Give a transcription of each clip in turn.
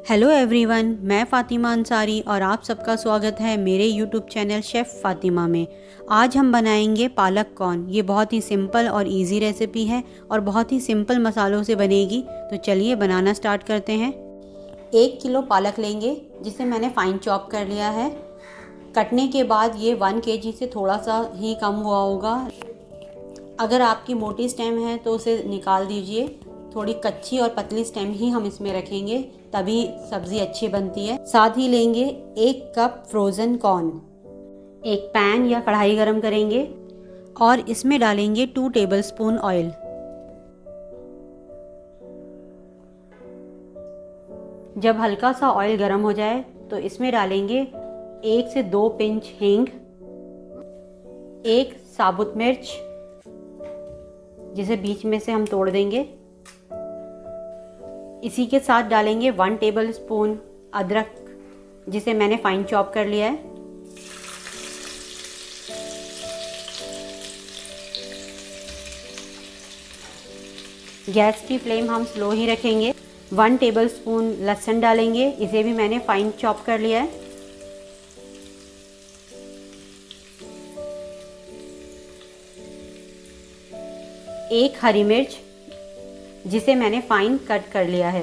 Hello everyone, मैं फ़ातिमा अंसारी और आप सबका स्वागत है मेरे यूट्यूब चैनल शेफ़ फ़ातिमा में। आज हम बनाएंगे पालक कॉर्न। ये बहुत ही सिंपल और इजी रेसिपी है और बहुत ही सिंपल मसालों से बनेगी। तो चलिए बनाना स्टार्ट करते हैं। 1 किलो पालक लेंगे जिसे मैंने फ़ाइन चॉप कर लिया है। कटने के बाद ये 1 केजी से थोड़ा सा ही कम हुआ होगा। अगर आपकी मोटी स्टेम है तो उसे निकाल दीजिए। थोड़ी कच्ची और पतली स्टेम ही हम इसमें रखेंगे, तभी सब्ज़ी अच्छी बनती है। साथ ही लेंगे 1 कप फ्रोज़न कॉर्न। एक पैन या कढ़ाई गरम करेंगे और इसमें डालेंगे 2 टेबलस्पून ऑयल। जब हल्का सा ऑयल गरम हो जाए तो इसमें डालेंगे 1 से 2 पिंच हींग, 1 साबुत मिर्च जिसे बीच में से हम तोड़ देंगे। इसी के साथ डालेंगे 1 टेबलस्पून अदरक जिसे मैंने फाइन चॉप कर लिया है। गैस की फ्लेम हम स्लो ही रखेंगे। 1 टेबलस्पून लहसुन डालेंगे, इसे भी मैंने फाइन चॉप कर लिया है। एक हरी मिर्च जिसे मैंने फाइन कट कर लिया है।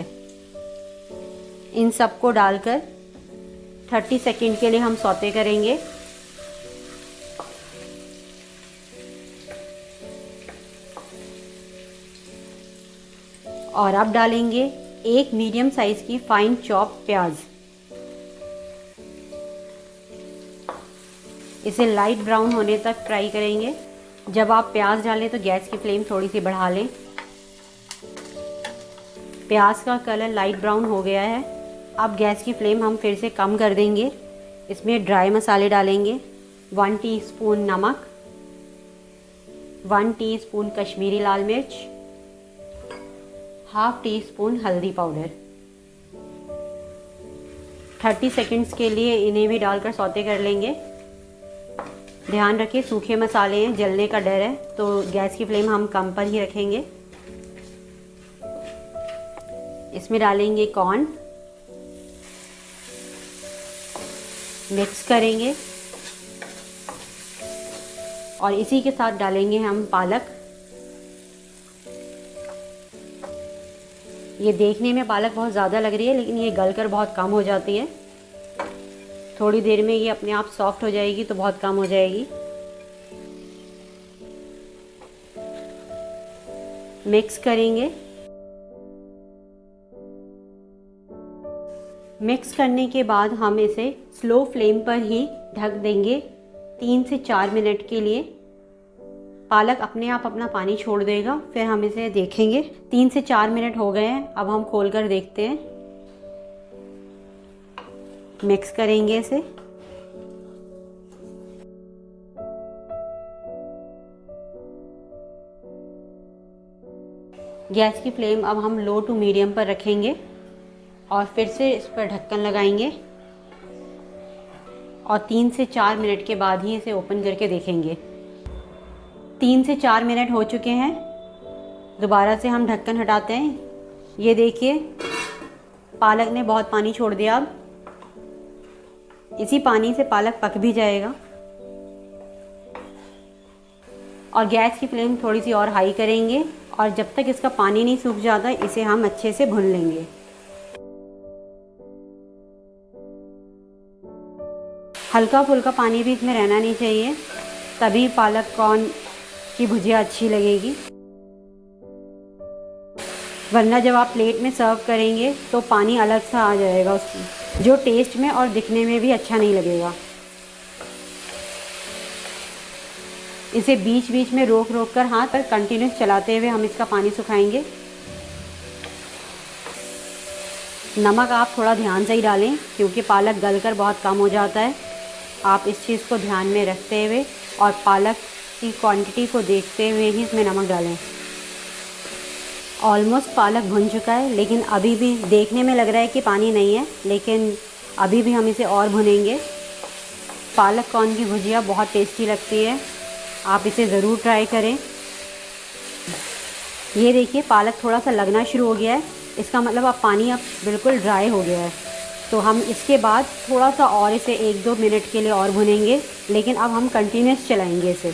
इन सबको डालकर 30 सेकंड के लिए हम सौते करेंगे। और अब डालेंगे 1 मीडियम साइज की फाइन चॉप प्याज। इसे लाइट ब्राउन होने तक फ्राई करेंगे। जब आप प्याज डालें तो गैस की फ्लेम थोड़ी सी बढ़ा लें। प्याज का कलर लाइट ब्राउन हो गया है। अब गैस की फ्लेम हम फिर से कम कर देंगे। इसमें ड्राई मसाले डालेंगे। 1 टीस्पून नमक, 1 टीस्पून कश्मीरी लाल मिर्च, हाफ टी स्पून हल्दी पाउडर। 30 सेकंड्स के लिए इन्हें भी डालकर सौते कर लेंगे। ध्यान रखिए सूखे मसाले हैं, जलने का डर है, तो गैस की फ्लेम हम कम पर ही रखेंगे। इसमें डालेंगे कॉर्न, मिक्स करेंगे और इसी के साथ डालेंगे हम पालक। ये देखने में पालक बहुत ज़्यादा लग रही है, लेकिन ये गलकर बहुत कम हो जाती है। थोड़ी देर में ये अपने आप सॉफ्ट हो जाएगी तो बहुत कम हो जाएगी। मिक्स करेंगे। मिक्स करने के बाद हम इसे स्लो फ्लेम पर ही ढक देंगे 3 से 4 मिनट के लिए। पालक अपने आप अपना पानी छोड़ देगा, फिर हम इसे देखेंगे। 3 से 4 मिनट हो गए हैं, अब हम खोलकर देखते हैं। मिक्स करेंगे इसे। गैस की फ्लेम अब हम लो टू मीडियम पर रखेंगे और फिर से इस पर ढक्कन लगाएंगे और 3 से 4 मिनट के बाद ही इसे ओपन करके देखेंगे। 3 से 4 मिनट हो चुके हैं। दोबारा से हम ढक्कन हटाते हैं। ये देखिए पालक ने बहुत पानी छोड़ दिया। अब इसी पानी से पालक पक भी जाएगा। और गैस की फ्लेम थोड़ी सी और हाई करेंगे और जब तक इसका पानी नहीं सूख जाता इसे हम अच्छे से भून लेंगे। हल्का फुल्का पानी भी इसमें रहना नहीं चाहिए, तभी पालक कॉर्न की भुजिया अच्छी लगेगी। वरना जब आप प्लेट में सर्व करेंगे तो पानी अलग सा आ जाएगा उसमें, जो टेस्ट में और दिखने में भी अच्छा नहीं लगेगा। इसे बीच बीच में रोक रोक कर हाथ पर कंटिन्यूस चलाते हुए हम इसका पानी सुखाएंगे। नमक आप थोड़ा ध्यान से ही डालें क्योंकि पालक गलकर बहुत कम हो जाता है। आप इस चीज़ को ध्यान में रखते हुए और पालक की क्वांटिटी को देखते हुए ही इसमें नमक डालें। ऑलमोस्ट पालक भुन चुका है, लेकिन अभी भी देखने में लग रहा है कि पानी नहीं है, लेकिन अभी भी हम इसे और भुनेंगे। पालक कॉर्न की भुजिया बहुत टेस्टी लगती है, आप इसे ज़रूर ट्राई करें। ये देखिए पालक थोड़ा सा लगना शुरू हो गया है, इसका मतलब अब पानी अब बिल्कुल ड्राई हो गया है। तो हम इसके बाद थोड़ा सा और इसे 1-2 मिनट के लिए और भुनेंगे, लेकिन अब हम कंटिन्यूस चलाएंगे इसे।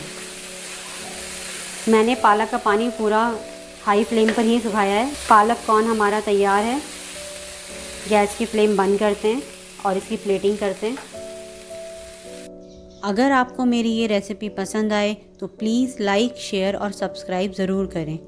मैंने पालक का पानी पूरा हाई फ्लेम पर ही सुखाया है। पालक कॉर्न हमारा तैयार है। गैस की फ्लेम बंद करते हैं और इसकी प्लेटिंग करते हैं। अगर आपको मेरी ये रेसिपी पसंद आए तो प्लीज़ लाइक, शेयर और सब्सक्राइब ज़रूर करें।